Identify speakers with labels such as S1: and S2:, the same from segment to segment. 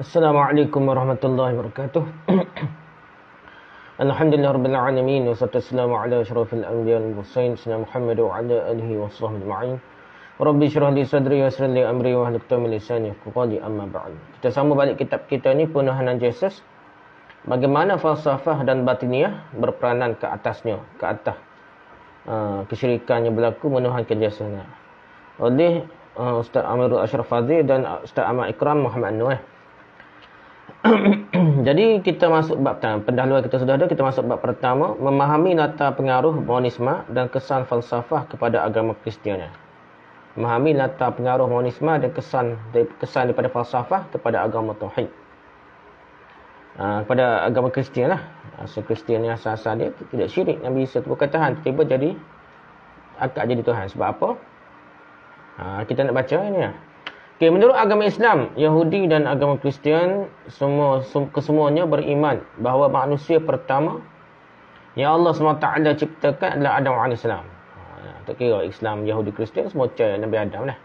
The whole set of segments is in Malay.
S1: Assalamualaikum warahmatullahi wabarakatuh. Alhamdulillah rabbil alamin wassalatu wassalamu ala asyrafil anbiya'i wal mursalin sayyidina Muhammad wa ala alihi washabbihi ajma'in. Rabbi shrah li sadri wa yassir li amri wa hlul 'uqdatam min lisani yafqahu qawli, amma ba'd. Kita sambung balik kitab kita ni, Penuhanan Yesus. Bagaimana falsafah dan batiniah berperanan ke atasnya, ke atas kesyirikan yang berlaku menuhankan Yesus oleh Ustaz Amirul Ashraf Fazil dan Ustaz Ahmad Ikram Muhammad Nur. Jadi kita masuk bab pertama. Pendahuluan kita sudah ada, kita masuk bab pertama, memahami latar pengaruh monisme dan kesan falsafah kepada agama Kristian. Memahami latar pengaruh monisme dan kesan daripada falsafah kepada agama tauhid. Kepada agama Kristian lah. Asal Kristian ni asal-asal dia tidak syirik. Nabi Isa tu berkatahan tiba jadi akak jadi Tuhan. Sebab apa? Kita nak baca ni lah. Okay, menurut agama Islam, Yahudi dan agama Kristian, kesemuanya beriman bahawa manusia pertama yang Allah SWT ciptakan adalah Adam AS. Tak kira Islam, Yahudi, Kristian, semua percaya Nabi Adam lah.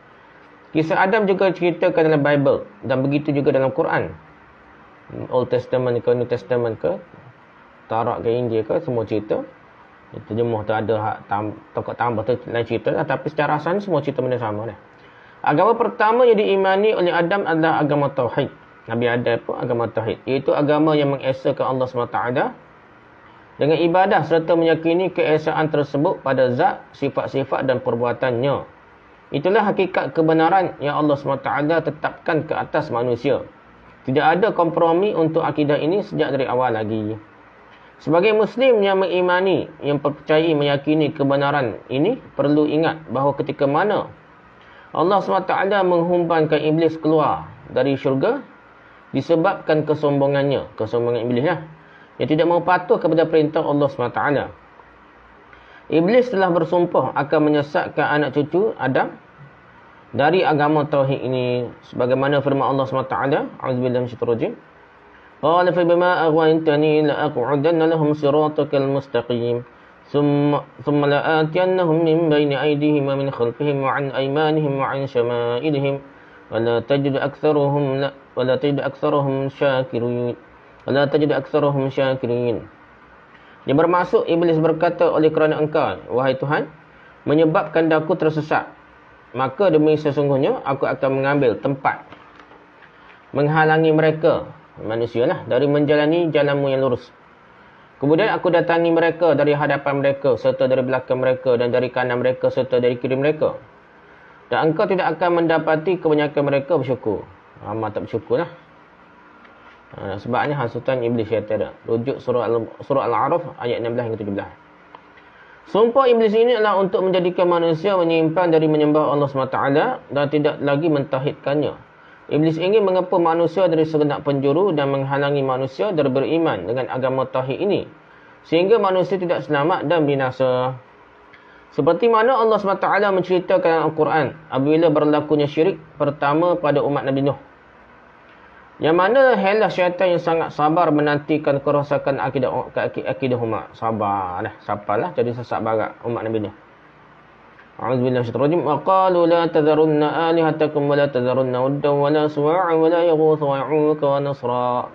S1: Kisah Adam juga ceritakan dalam Bible dan begitu juga dalam Quran. Old Testament ke New Testament ke, Taurat ke Injil ke, semua cerita. Terjemuh tu ada tokoh tambah tu lain cerita lah. Tapi secara asalnya semua cerita benda sama lah. Agama pertama yang diimani oleh Adam adalah agama tauhid. Nabi Adam pun agama tauhid, iaitu agama yang mengesakan Allah SWT dengan ibadah serta meyakini keesaan tersebut pada zat, sifat-sifat dan perbuatannya. Itulah hakikat kebenaran yang Allah SWT tetapkan ke atas manusia. Tidak ada kompromi untuk akidah ini sejak dari awal lagi. Sebagai Muslim yang mengimani, yang percayai, meyakini kebenaran ini, perlu ingat bahawa ketika mana Allah SWT menghumbankan Iblis keluar dari syurga disebabkan kesombongan Iblis lah, yang tidak mau patuh kepada perintah Allah SWT. Iblis telah bersumpah akan menyesatkan anak cucu Adam dari agama tauhid ini, sebagaimana firman Allah SWT, A'udzubillahi minasyaitonir rajim. Qala fa bima aghwaytani la aq'udanna lahum siratakal mustaqim thumma la atiyannahum min bayni aydihim wa min khalfihim wa an aymanihim wa an shama'ilihim wa la tajidu aktharuhum syakirin. Dia bermaksud Iblis berkata, oleh kerana engkau, wahai Tuhan, menyebabkan daku tersesat, maka demi sesungguhnya aku akan mengambil tempat menghalangi mereka, manusia lah, dari menjalani jalanmu yang lurus. Kemudian aku datangi mereka dari hadapan mereka serta dari belakang mereka dan dari kanan mereka serta dari kiri mereka. Dan engkau tidak akan mendapati kebanyakan mereka bersyukur. Amat tak bersyukur lah. Sebabnya hasutan Iblis syaitan dah. Rujuk surah Al-A'raf ayat 16 hingga 17. Sumpah Iblis ini adalah untuk menjadikan manusia menyimpang dari menyembah Allah SWT dan tidak lagi mentauhidkannya. Iblis ingin mengepung manusia dari segenap penjuru dan menghalangi manusia dari beriman dengan agama tauhid ini, sehingga manusia tidak selamat dan binasa. Seperti mana Allah SWT menceritakan dalam Al-Quran apabila berlakunya syirik pertama pada umat Nabi Nuh, yang mana helah syaitan yang sangat sabar menantikan kerosakan akidah umat. Sabarlah jadi sesak barat umat Nabi Nuh. A'udzubillahi minasyaitonir rajim. Wa qalu la tadharunna alihatakum wa la tadharunna waddan wa la suwa'an wa la yaghutha wa ya'uqa wa nasra.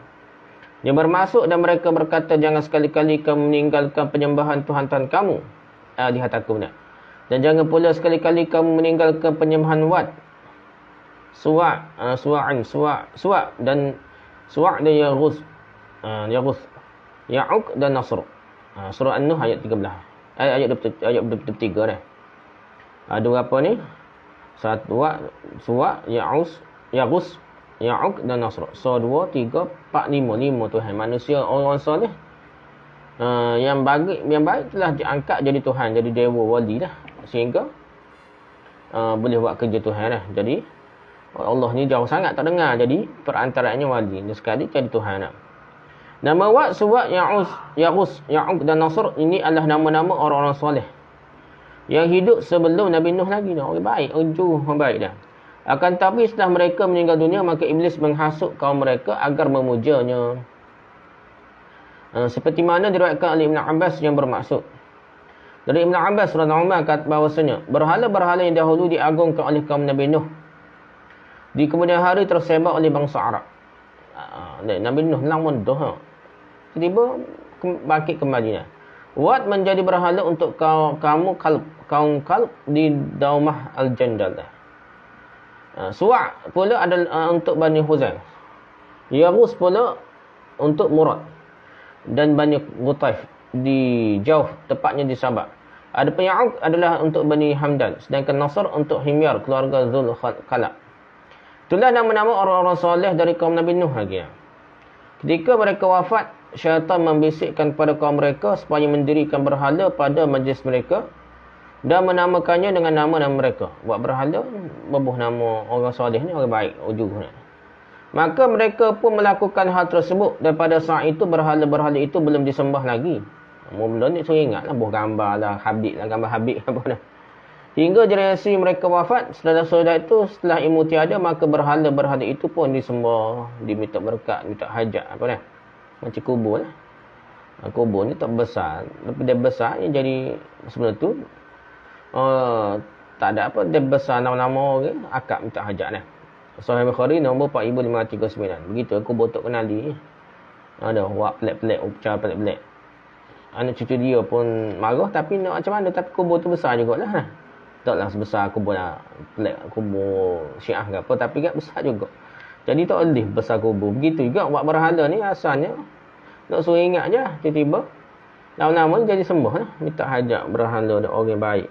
S1: Dia bermaksud dan mereka berkata, jangan sekali-kali kamu meninggalkan penyembahan Tuhan-Tuhan kamu, alihatakum, dan jangan pula sekali-kali kamu meninggalkan penyembahan Wad, Suwa' dan Yaghus, Ya'uq dan Nasr. Surah An-Nuh ayat 13. Ayat 23 dah. Ada berapa ni? Suwa', Yaghus, Ya'uq dan Nasr. So 2, 3, 4, 5 Tuhan. Manusia orang soleh yang baik telah diangkat jadi Tuhan, jadi dewa, wali dah, sehingga boleh buat kerja Tuhan dah. Jadi Allah ni jauh sangat tak dengar, jadi perantaranya wali, dan sekali jadi Tuhan dah. Nama Wad, Suwa', Yaghus, Ya'uq dan Nasr ini adalah nama-nama orang-orang soleh yang hidup sebelum Nabi Nuh lagi dah. Orang baik, orang baik dah. Akan tapi setelah mereka meninggal dunia, maka Iblis menghasut kaum mereka agar memujanya. Seperti mana diriwayatkan oleh Ibn Abbas yang bermaksud. Dari Ibn Abbas radhiyallahu anhu kata bahawasanya berhala-berhala yang dahulu diagungkan oleh kaum Nabi Nuh Di kemudian hari tersebar oleh bangsa Arab. Nabi Nuh lang munduh. Tiba bangkit kembali. Wat menjadi berhala untuk kaum kalb di Daumah Al-Jandal. Suwa' pula adalah untuk Bani Huzail. Yarus pula untuk Murad dan Bani Gutaif di Jauh, tepatnya di Sabah. Ada Ya'uq adalah untuk Bani Hamdan, sedangkan Nasr untuk Himyar, keluarga Zul Khalaq. Itulah nama-nama orang-orang soleh dari kaum Nabi Nuh lagi. Ketika mereka wafat, syaitan membisikkan kepada kaum mereka supaya mendirikan berhala pada majlis mereka dan menamakannya dengan nama-nama mereka. Buat berhala, berbuh nama orang soleh ni, orang baik, ujung. Maka mereka pun melakukan hal tersebut, dan pada saat itu berhala-berhala itu belum disembah lagi. Mula ni saya ingatlah, buah gambar lah, Habib lah, gambar Habib apa dah. Hingga generasi mereka wafat, setelah itu, setelah ilmu tiada, maka berhala-berhala itu pun disembah, diminta berkat, minta hajat apa dah. Macam kubur lah. Kubur ni tak besar. Lepas dia besar, dia jadi sebelum tu tak ada apa, dia besar nama-nama orang, akad minta hajat lah. Sahih Bukhari nombor 4539. Begitu kubur Tok Kenali. Ada wak pelik-pelik, cara pelik-pelik. Anak cucu dia pun marah, tapi nak macam mana, tapi kubur tu besar jugalah. Taklah sebesar kubur pelik, kubur Syiah ke apa, tapi kan besar juga. Jadi tak boleh besar kubur. Begitu juga buat berhala ni asalnya nak suruh ingat je, tiba-tiba lama-lama jadi sembuh lah. Minta hajat berhala dan orang baik.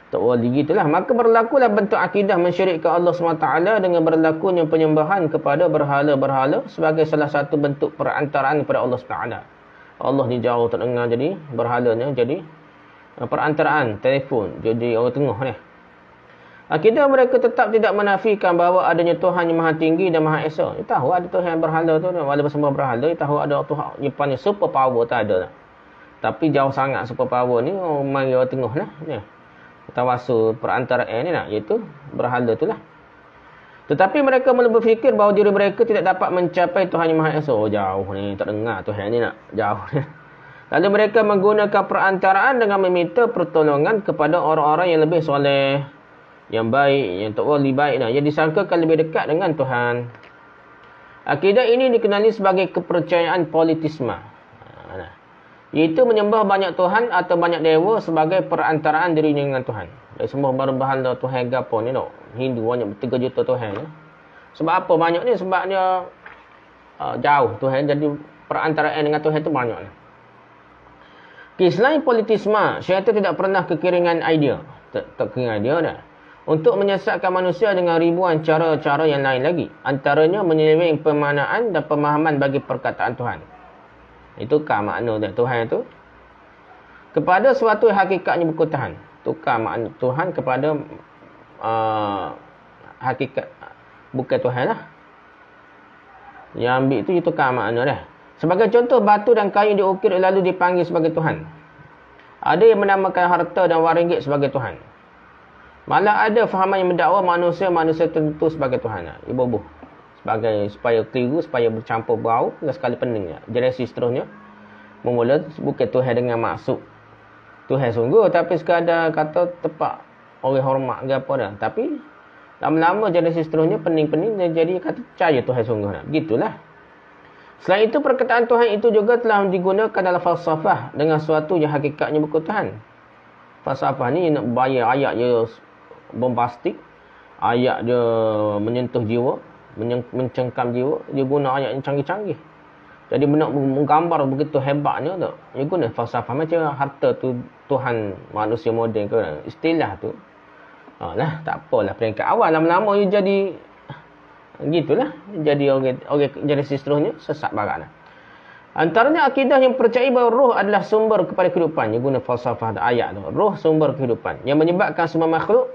S1: Tak boleh gitulah. Maka berlakulah bentuk akidah mensyirikkan Allah SWT dengan berlakunya penyembahan kepada berhala-berhala sebagai salah satu bentuk perantaraan kepada Allah SWT. Allah ni jauh tak dengar, jadi berhalanya jadi perantaraan, telefon, jadi orang tengah ni. Akidah mereka tetap tidak menafikan bahawa adanya Tuhan yang Maha Tinggi dan Maha Esa. Dia tahu ada Tuhan yang berhala tu, walaupun sembah berhala, dia tahu ada Tuhan yang panggil super power, tak ada lah. Tapi jauh sangat super power ni, orang mari orang tengah lah. Ni. Tawasul perantaraan ni lah, iaitu berhala tu lah. Tetapi mereka mula berfikir bahawa diri mereka tidak dapat mencapai Tuhan yang Maha Esa. Oh, jauh ni, tak dengar Tuhan ni nak, jauh ni. Lalu mereka menggunakan perantaraan dengan meminta pertolongan kepada orang-orang yang lebih soleh, yang baik, yang tak boleh baik dah, yang disangkakan lebih dekat dengan Tuhan. Akidah ini dikenali sebagai kepercayaan politisme. Iaitu menyembah banyak Tuhan atau banyak dewa sebagai perantaraan dirinya dengan Tuhan. Dari semua berhala Tuhan gapo ni no. Hindu banyak 3 juta Tuhan ni. Sebab apa banyak ni? Sebab dia jauh Tuhan, jadi perantaraan dengan Tuhan tu banyak ni. Selain politisme, syaitan tidak pernah kekiringan idea. Tak kira idea dah. Untuk menyesatkan manusia dengan ribuan cara-cara yang lain lagi. Antaranya menyeleweng pemaknaan dan pemahaman bagi perkataan Tuhan. Itukar makna dia Tuhan itu kepada suatu hakikatnya bukan Tuhan. Tukar makna Tuhan kepada hakikat bukan Tuhan lah. Yang ambil itu tukar makna dah. Sebagai contoh, batu dan kayu diukir lalu dipanggil sebagai Tuhan. Ada yang menamakan harta dan wang ringgit sebagai Tuhan. Malah ada fahaman yang mendakwa manusia tertentu sebagai Tuhan. Ibu-ibu. Sebagai supaya keliru, supaya bercampur bau dan sekali peningnya. Generasi seterusnya memula bukan Tuhan dengan maksud Tuhan sungguh, tapi sekadar kata tepat orang hormat ke apa dah. Tapi lama-lama generasi seterusnya pening-pening dan jadi kata percaya Tuhan sungguh dah. Begitulah. Selain itu, perkataan Tuhan itu juga telah digunakan dalam falsafah dengan sesuatu yang hakikatnya bukan Tuhan. Falsafah ni nak bayar ayat dia bombastik, ayat dia menyentuh jiwa, mencengkam jiwa, dia guna ayat yang canggih-canggih. Jadi nak menggambar begitu hebatnya tu. Dia guna falsafah macam harta tu Tuhan manusia moden ke. Istilah tu. Lah, tak apalah peringkat awal lama-lama dia jadi gitulah. Jadi orang generasi seterusnya sesat barat lah. Antaranya akidah yang percaya bahawa roh adalah sumber kepada kehidupan. Dia guna falsafah ayat tu. Roh sumber kehidupan. Yang menyebabkan semua makhluk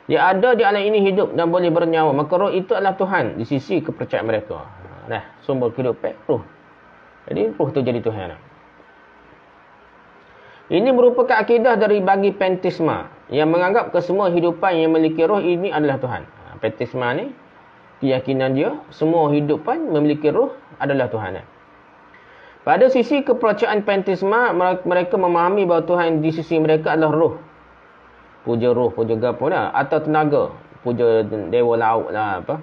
S1: dia ada di alam ini hidup dan boleh bernyawa. Maka roh itu adalah Tuhan di sisi kepercayaan mereka. Dah, sumber kehidupan roh. Jadi roh tu jadi Tuhan. Ini merupakan akidah dari bagi panteisme yang menganggap kesemua hidupan yang memiliki roh ini adalah Tuhan. Panteisme ni keyakinan dia semua hidupan memiliki roh adalah Tuhan. Pada sisi kepercayaan panteisme, mereka memahami bahawa Tuhan di sisi mereka adalah roh. Puja roh, puja gapo dah, atau tenaga. puja dewa laut lah, apa,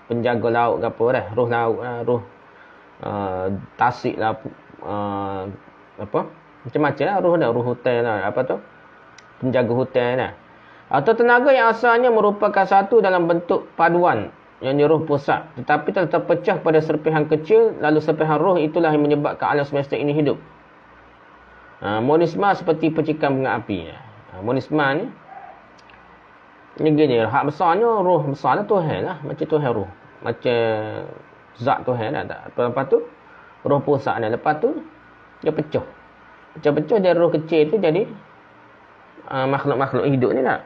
S1: penjaga laut ke apa dah, roh laut lah, roh tasik lah, apa, macam-macam lah roh dah, roh hutan lah, apa tu, penjaga hutan lah. Atau tenaga yang asalnya merupakan satu dalam bentuk paduan, yang roh pusat, tetapi telah terpecah pada serpihan kecil, lalu serpihan roh itulah yang menyebabkan alam semesta ini hidup. Monisma seperti percikan bunga api. Monisma ni gini, hak besarnya roh besar lah, Tuhan lah, macam Tuhan roh, macam zat Tuhan lah. Lepas tu roh pusat ni, lepas tu dia pecah, pecah dari roh kecil tu jadi makhluk-makhluk hidup ni lah.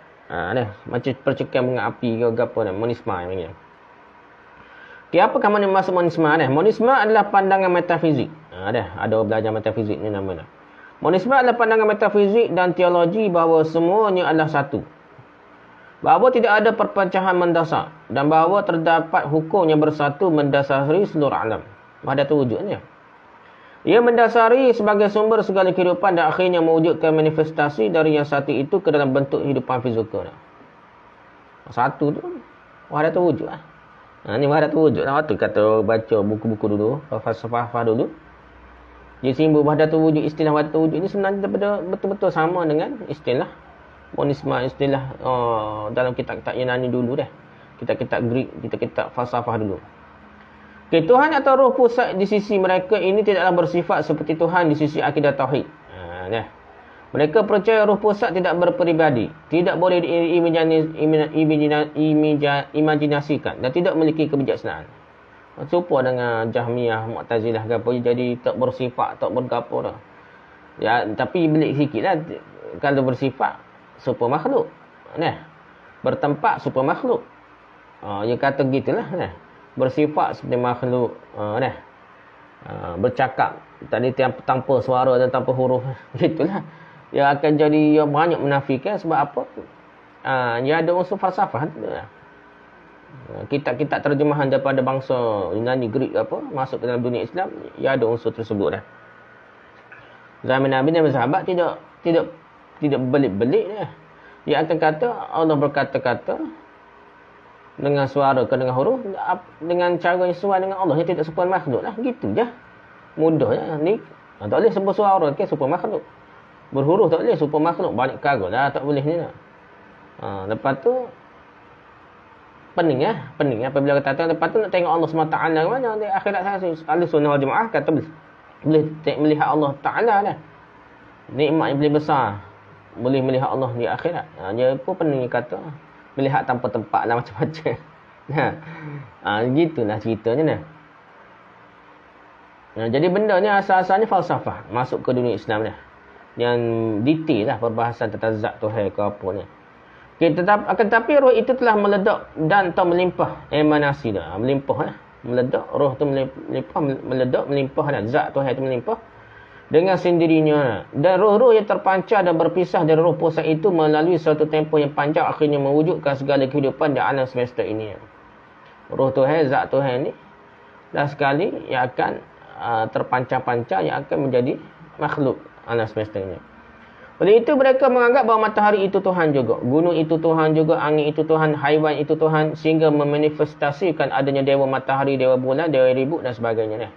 S1: Macam percikan bunga api ke apa ni, monisma ni. Okay, apakah maksud monisma ni? Monisma adalah pandangan metafizik. Ada belajar metafizik ni nama dia. Monisma adalah pandangan metafizik dan teologi bahawa semuanya adalah satu. Bahawa tidak ada perpecahan mendasar dan bahawa terdapat hukum yang bersatu mendasari seluruh alam. Wahdatul wujudnya. Ia mendasari sebagai sumber segala kehidupan dan akhirnya mewujudkan manifestasi dari yang satu itu ke dalam bentuk kehidupan fizikal. Satu tu wahdatul wujud lah. Ni wahdatul wujud lah. Waktu kata baca buku-buku dulu, falsafah dulu, dia simbol wahdatul wujud, istilah wahdatul wujud ni sebenarnya betul-betul sama dengan istilah monisma, istilah dalam kitab-kitab Yunani dulu dah. Kitab-kitab Greek, kitab-kitab falsafah dulu. Okay, Tuhan atau roh pusat di sisi mereka ini tidaklah bersifat seperti Tuhan di sisi akidah tauhid. Mereka percaya roh pusat tidak berperibadi, tidak boleh diimajinasikan dan tidak memiliki kebijaksanaan. Serupa dengan Jahmiyah, Mu'tazilah ke apa, jadi tak bersifat, tak bergapo dah. Ya, tapi belik sikitlah kalau bersifat serupa makhluk. Bertempat serupa makhluk. Dia kata gitulah, bersifat seperti makhluk, bercakap tadi tanpa suara dan tanpa huruf, gitulah. Dia akan jadi banyak menafikan sebab apa? Dia ada unsur falsafah tu lah. Kitab-kitab terjemahan daripada bangsa Yunani, Greek apa, masuk ke dalam dunia Islam, dia ada unsur tersebut dah. Zaman Nabi dan sahabat tidak belit-belit dah. Dia akan kata Allah berkata-kata dengan suara ke dengan huruf, dengan cara yang sesuai dengan Allah, yang tidak serupa makhluk lah, gitu je. Mudah je ni. Tak boleh sebut suara ke serupa makhluk. Berhuruf tak boleh serupa makhluk, banyak karut lah, tak boleh ni lah. Lepas tu pening apabila kata lepas tu nak tengok Allah SWT ke mana di akhirat sana. Ahlussunnah wal Jamaah kata boleh melihat Allah Taala lah. Nikmat yang paling besar, boleh melihat Allah di akhirat. Dia pun pening kata melihat tanpa tempat lah, macam-macam. Gitulah ceritanya. Jadi benda ni asal-asalnya falsafah, masuk ke dunia Islam ni. Yang detail lah perbahasan tentang zat Tuhan ke apa ni. Okay, tetapi roh itu telah meledak dan atau melimpah emanasi dah. Melimpah lah. Meledak, roh tu meledak, melimpah dah. Zat Tuhan itu melimpah dengan sendirinya. Dan roh-roh yang terpancar dan berpisah dari roh pusat itu melalui suatu tempoh yang panjang akhirnya mewujudkan segala kehidupan di alam semesta ini. Roh Tuhan, zat Tuhan ni dah sekali yang akan terpancar-pancar, yang akan menjadi makhluk alam semesta ini. Oleh itu mereka menganggap bahawa matahari itu Tuhan juga, gunung itu Tuhan juga, angin itu Tuhan, haiwan itu Tuhan, sehingga memanifestasikan adanya dewa matahari, dewa bulan, dewa ribut dan sebagainya.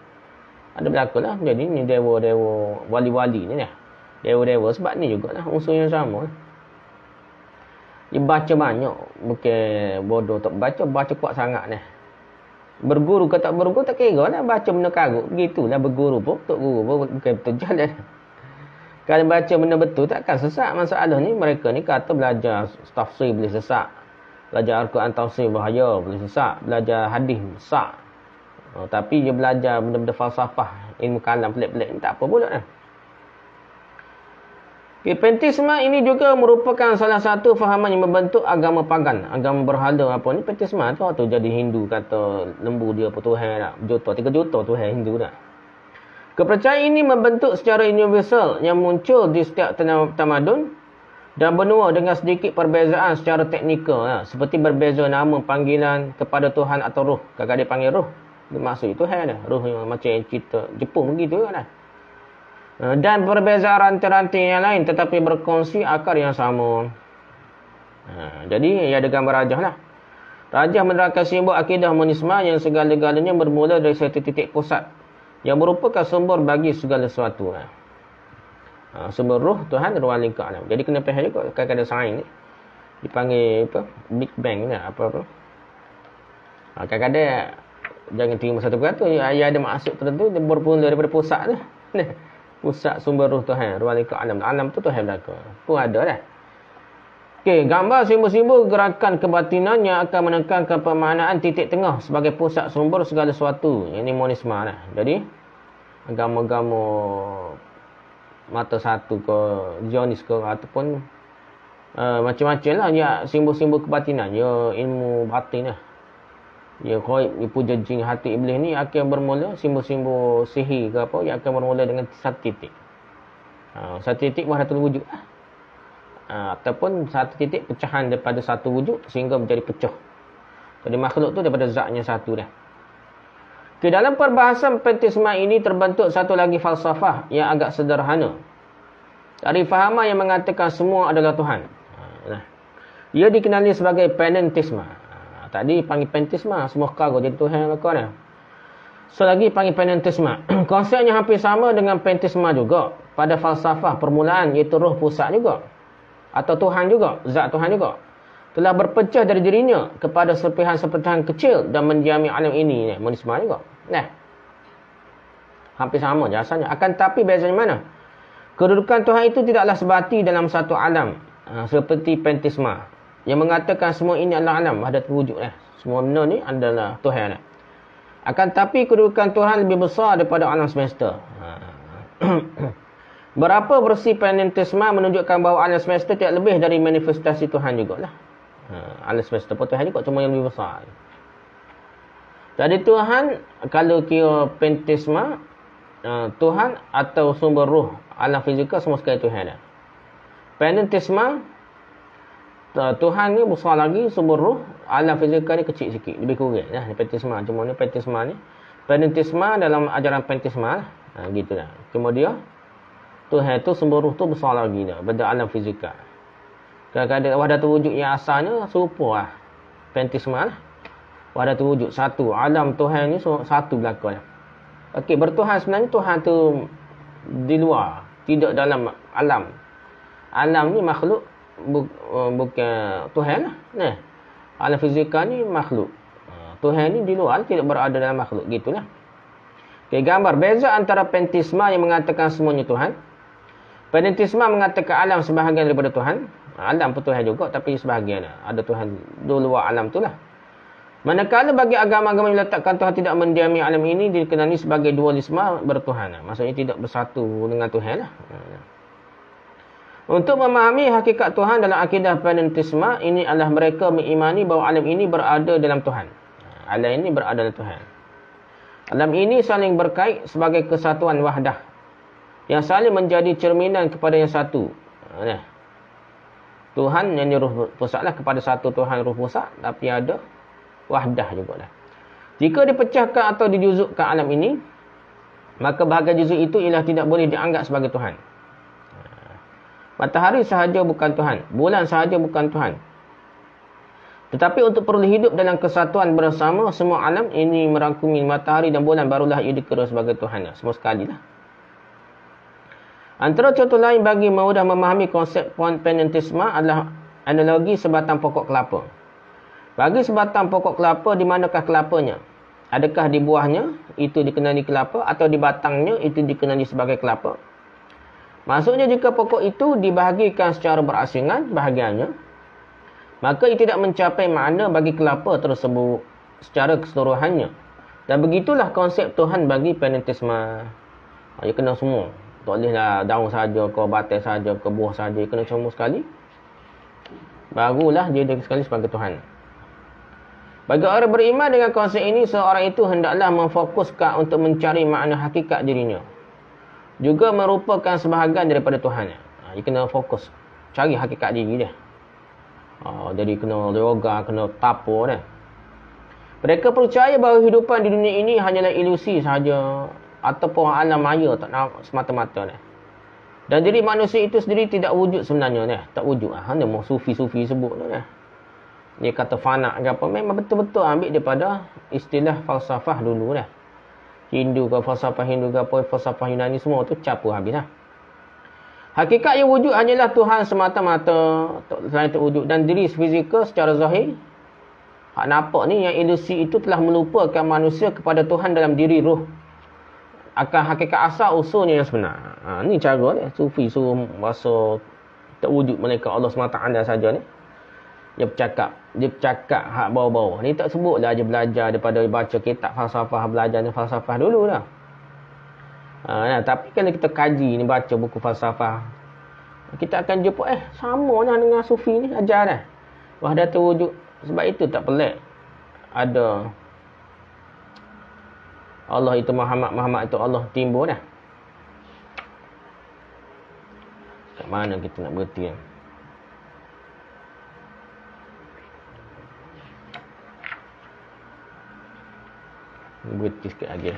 S1: Ada berlaku lah. Jadi ni dewa-dewa wali-wali ni. Dewa-dewa sebab ni jugalah unsur yang sama. Dia baca banyak, bukan bodoh tak baca kuat sangat ni. Berguru ke tak berguru tak kira lah, baca benda karut. Begitulah berguru pun, tak guru pun bukan betul jalan. Kalau baca benda betul takkan sesat. Masalah ni mereka ni kata belajar tafsir boleh sesat, belajar Al-Quran tafsir bahaya boleh sesat, belajar hadis sesat. Tapi dia belajar benda-benda falsafah, ilmu kalam pelik-pelik ni tak apa pula lah. Okay, pentisme ini juga merupakan salah satu fahaman yang membentuk agama pagan, agama berhala apa ni. Pentisme tu waktu jadi Hindu kata lembu dia apa Tuhan lah, 3 juta Tuhan Hindu dah. Kepercayaan ini membentuk secara universal yang muncul di setiap tamadun dan benua dengan sedikit perbezaan secara teknikal. Seperti berbeza nama panggilan kepada Tuhan atau roh. Kadang-kadang dia panggil roh, dia maksud Tuhan dah. Roh yang macam cerita Jepun begitu kan. Dan perbezaan ranting-ranting yang lain tetapi berkongsi akar yang sama. Jadi ia ada gambar rajah lah. Rajah menerangkan simbol akidah monisme yang segala-galanya bermula dari satu titik pusat yang merupakan sumber bagi segala sesuatu. Sumber ruh Tuhan ruang lingkup alam. Jadi kena faham juga kadang-kadang sains ni dipanggil apa? Big Bang ni apa-apa. Kadang-kadang jangan terima satu perkata, ia ada maksud tertentu dia bermula daripada pusat tu. Pusat sumber ruh Tuhan, ruang lingkup alam. Alam tu Tuhan belaka. Pun ada dah. Okey, gambar simbol-simbol gerakan kebatinan yang akan menekankan pemaknaan titik tengah sebagai pusat sumber segala sesuatu. Ini monisme lah. Jadi, agama-agama mata satu ke, Zionis ke, ataupun macam-macam lah. Ya, simbol-simbol kebatinan. Ya, ilmu batin lah. Ya, khaib, puja jin, hati iblis ni akan bermula simbol-simbol sihir ke apa yang akan bermula dengan satu titik. Satu titik wahdatul wujud lah. Ataupun satu titik pecahan daripada satu wujud sehingga menjadi pecah. Jadi makhluk tu daripada zatnya satu dah. Ke dalam perbahasan pentisme ini terbentuk satu lagi falsafah yang agak sederhana. Dari fahaman yang mengatakan semua adalah Tuhan. Ia dikenali sebagai panentisme. Tadi panggil pentisme, semua kargo jadi Tuhan mereka dah. So lagi panggil panentisme. Konsepnya hampir sama dengan pentisme juga. Pada falsafah permulaan iaitu roh pusat juga. Atau Tuhan juga, zat Tuhan juga, telah berpecah dari dirinya kepada serpihan-serpihan kecil dan mendiami alam ini. Monisme juga. Hampir sama jasanya. Akan tapi bezanya mana? Kedudukan Tuhan itu tidaklah sebati dalam satu alam. Seperti pentisme. Yang mengatakan semua ini adalah alam. Ada terwujud. Semua benda ni adalah Tuhan. Akan tapi kedudukan Tuhan lebih besar daripada alam semesta. Berapa versi panentisme menunjukkan bahawa alam semesta tidak lebih dari manifestasi Tuhan jugalah. Alam semesta pun Tuhan juga, cuma yang lebih besar. Jadi Tuhan, kalau kira panentisme, Tuhan atau sumber ruh, alam fizikal semua sekali Tuhan. Panentisme, Tuhan ni besar lagi, sumber ruh, alam fizikal ni kecil sikit, lebih kurang. Panentisme, cuma ni panentisme ni. Panentisme dalam ajaran panentisme lah. Gitulah. Kemudian Tuhan tu sumber ruh tu besar lagi dah pada alam fizikal. Kadang-kadang wahdatul wujud yang asalnya serupa lah. Panentisme lah. Wahdatul wujud satu. Alam Tuhan ni satu belaka lah. Okey, bertuhan sebenarnya Tuhan tu di luar, tidak dalam alam. Alam ni makhluk bukan Tuhan lah. Alam fizikal ni makhluk. Tuhan ni di luar, tidak berada dalam makhluk. Gitulah. Okey, gambar beza antara panentisme yang mengatakan semuanya Tuhan. Panentisme mengatakan alam sebahagian daripada Tuhan. Alam pun Tuhan juga, tapi sebahagian. Ada Tuhan di luar alam tu lah. Manakala bagi agama-agama yang meletakkan Tuhan tidak mendiami alam ini, dikenali sebagai dualisme bertuhan. Maksudnya tidak bersatu dengan Tuhan lah. Untuk memahami hakikat Tuhan dalam akidah panentisme, ini adalah mereka mengimani bahawa alam ini berada dalam Tuhan. Alam ini berada dalam Tuhan. Alam ini saling berkait sebagai kesatuan wahdah yang saling menjadi cerminan kepada yang satu. Tuhan yang ruh pusat lah, kepada satu Tuhan ruh pusat, tapi ada wahdah juga lah. Jika dipecahkan atau dijuzukkan alam ini, maka bahagian juzuk itu ialah tidak boleh dianggap sebagai Tuhan. Matahari sahaja bukan Tuhan, bulan sahaja bukan Tuhan. Tetapi untuk perlu hidup dalam kesatuan bersama semua alam ini merangkumi matahari dan bulan, barulah ia dikira sebagai Tuhan. Semua sekali lah. Antara contoh lain bagi mudah memahami konsep panentisme adalah analogi sebatang pokok kelapa. Bagi sebatang pokok kelapa, di manakah kelapanya? Adakah di buahnya itu dikenali kelapa, atau di batangnya itu dikenali sebagai kelapa? Maksudnya jika pokok itu dibahagikan secara berasingan bahagiannya, maka ia tidak mencapai makna bagi kelapa tersebut secara keseluruhannya. Dan begitulah konsep Tuhan bagi panentisme. Ia kena semua. Tak bolehlah daun saja ke, batai saja ke, buah saja. Ia kena semua sekali. Barulah dia sekali sebagai Tuhan. Bagi orang beriman dengan konsep ini, seorang itu hendaklah memfokuskan untuk mencari makna hakikat dirinya. Juga merupakan sebahagian daripada Tuhan. Dia kena fokus. Cari hakikat diri dia. Jadi kena yoga, kena tapo dah. Mereka percaya bahawa kehidupan di dunia ini hanyalah ilusi sahaja, ataupun alam maya, tak nak semata-mata dah. Dan diri manusia itu sendiri tidak wujud sebenarnya dah. Tak wujud. Hanya mau sufi-sufi sebut dah. Dia kata fana ke apa, memang betul-betul ambil daripada istilah falsafah dulu dah. Hindu ke falsafah Hindu ke apa, falsafah Yunani semua tu campur habis dah. Hakikat yang wujud hanyalah Tuhan semata-mata, selain terwujud, dan diri fizikal secara zahir. Hak nampak ni yang ilusi itu telah melupakan manusia kepada Tuhan dalam diri roh. Akan hakikat asal usulnya yang sebenar. Ni cara ni. Sufi suruh rasa terwujud mereka Allah SWT saja ni. Dia bercakap hak bawah-bawah. Ni tak sebutlah aja belajar daripada baca kitab falsafah, belajar ni falsafah dulu dah. Tapi kalau kita kaji ni, baca buku falsafah, kita akan jumpa sama lah dengan Sufi ni ajar dah. Wahdatul wujud. Sebab itu tak pelik ada Allah itu Muhammad itu Allah timbul dah. Kat mana kita nak berhenti kan? Berhenti sikit lagi.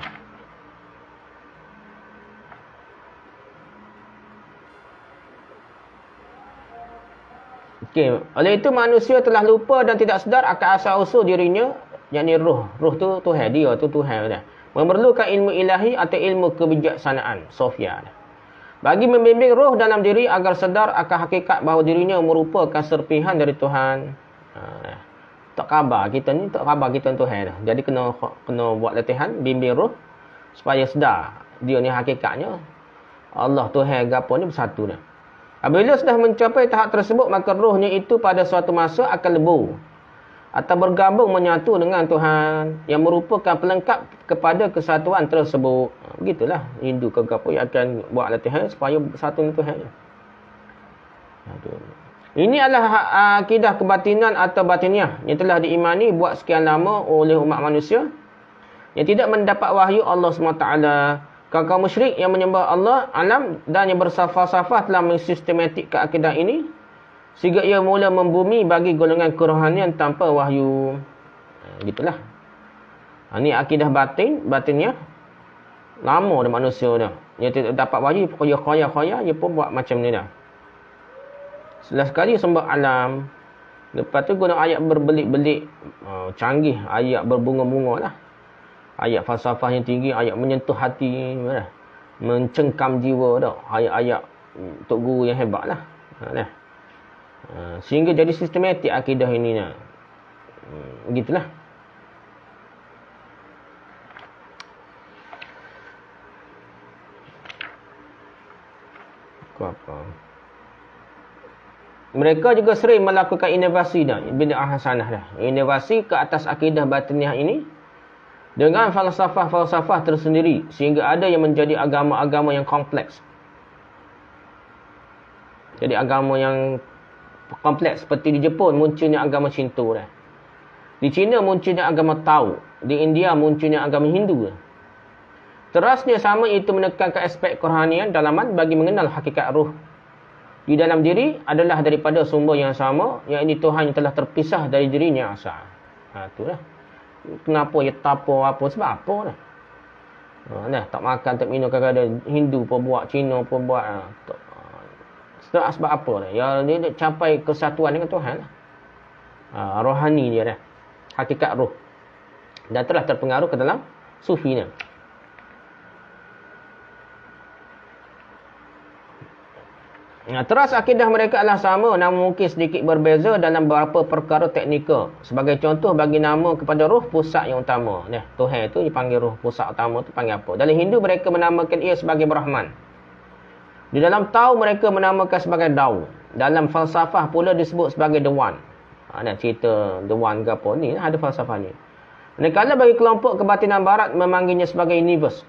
S1: Okey, oleh itu manusia telah lupa dan tidak sedar akan asal-usul dirinya, yakni roh. Roh tu Tuhan, dia tu Tuhan dah. Memerlukan ilmu ilahi atau ilmu kebijaksanaan, Sofia. Bagi membimbing roh dalam diri agar sedar akan hakikat bahawa dirinya merupakan serpihan dari Tuhan. Tak khabar kita ni, tak khabar kita Tuhan dah. Jadi kena buat latihan, bimbing roh supaya sedar dia ni hakikatnya Allah Tuhan gapo ni bersatu dah. Apabila sudah mencapai tahap tersebut, maka rohnya itu pada suatu masa akan lebur atau bergabung menyatu dengan Tuhan yang merupakan pelengkap kepada kesatuan tersebut. Begitulah Hindu ke apa yang akan buat latihan supaya bersatu dengan Tuhan. Ini adalah akidah kebatinan atau batiniah yang telah diimani buat sekian lama oleh umat manusia yang tidak mendapat wahyu Allah SWT. Kaum musyrik yang menyembah Allah alam dan yang bersafah-safah telah mensistematikkan akidah ini sehingga ia mula membumi bagi golongan kerohanian tanpa wahyu. Gitulah. Ini akidah batinnya lama dah manusia dah. Dia tidak dapat wahyu, khoya-khoya dia pun buat macam ni dah. Setelah sekali sembah alam, lepas tu guna ayat berbelit-belit, canggih, ayat berbunga-bunga lah. Ayat falsafah yang tinggi, ayat menyentuh hati, mencengkam jiwa dah. Ayat-ayat Tok Guru yang hebat lah. Sehingga jadi sistematik akidah ini. Begitulah. Apa? Mereka juga sering melakukan inovasi dah. Bid'ah hasanah dah. Inovasi ke atas akidah batiniah ini dengan falsafah-falsafah tersendiri sehingga ada yang menjadi agama-agama yang kompleks. Jadi agama yang kompleks seperti di Jepun munculnya agama Shinto dah. Di China munculnya agama Tao, di India munculnya agama Hindu. Terasnya sama itu menekankan aspek kerohanian dalaman bagi mengenal hakikat roh di dalam diri adalah daripada sumber yang sama, iaitu Tuhan yang telah terpisah dari dirinya asal. Itulah. Kenapa dia tapo apa? Sebab apa dah? Tak makan, tak minum, kadang-kadang Hindu pun buat, Cina pun buat. Sebab apa dah? Ya, dia capai kesatuan dengan Tuhan. Rohani dia dah. Hakikat roh. Dan telah terpengaruh ke dalam Sufi ni. Teras akidah mereka adalah sama, namun mungkin sedikit berbeza dalam beberapa perkara teknikal. Sebagai contoh, bagi nama kepada roh pusat yang utama. Tuhan itu dipanggil roh pusat utama itu panggil apa? Dalam Hindu mereka menamakan ia sebagai Brahman. Di dalam Tao mereka menamakan sebagai Dao. Dalam falsafah pula disebut sebagai The One. Ada cerita The One ke apa ni, ada falsafah ni. Manakala bagi kelompok kebatinan barat memanggilnya sebagai Universe.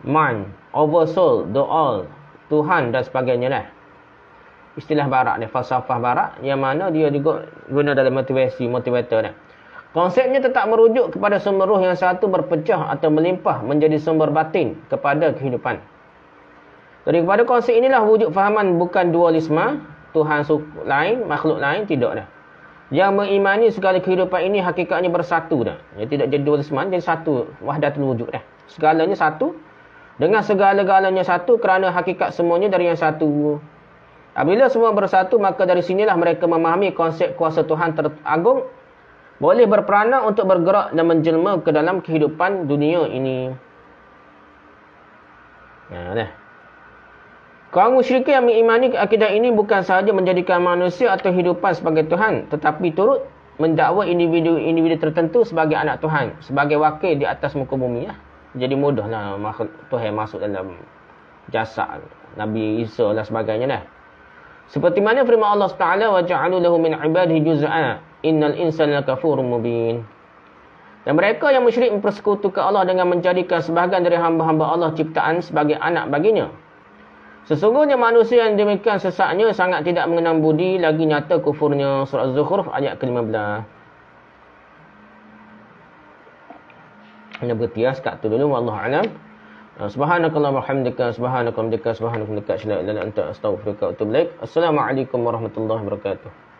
S1: Mind, Oversoul, The All, Tuhan dan sebagainya lah. Istilah barat ni, falsafah barat yang mana dia juga guna dalam motivator ni. Konsepnya tetap merujuk kepada sumber roh yang satu berpecah atau melimpah menjadi sumber batin kepada kehidupan. Daripada konsep inilah wujud fahaman bukan dualisme, Tuhan lain, makhluk lain, tidak dah. Yang mengimani segala kehidupan ini hakikatnya bersatu dah. Dia tidak jadi dualisme, jadi satu, wahdatul wujud dah. Segalanya satu. Dengan segala-galanya satu kerana hakikat semuanya dari yang satu. Apabila semua bersatu, maka dari sinilah mereka memahami konsep kuasa Tuhan teragung boleh berperanan untuk bergerak dan menjelma ke dalam kehidupan dunia ini. Kaum musyrikin yang mengimani akidah ini bukan sahaja menjadikan manusia atau hidupan sebagai Tuhan, tetapi turut mendakwa individu-individu tertentu sebagai anak Tuhan, sebagai wakil di atas muka bumi. Jadi mudahlah Tuhan masuk dalam jasad Nabi Isa dan sebagainya. Seperti mana firman Allah Taala, wa ja'alu lahu min ibadihi juz'a innal insana lakafurun mubin. Dan mereka yang musyrik mempersekutukan Allah dengan menjadikan sebahagian dari hamba-hamba Allah ciptaan sebagai anak baginya. Sesungguhnya manusia yang demikian sesatnya sangat tidak mengenal budi, lagi nyata kufurnya. Surah Az-Zukhruf ayat ke-15. Ini berhenti sekat tu dulu. Wallahu a'lam. Subhanakallah wa hamdika, subhanakallah wa hamdika, subhanakallah wa hamdika, asyhadu an la ilaha illa anta, astaghfiruka wa atubu ilaik. Assalamualaikum warahmatullahi wabarakatuh.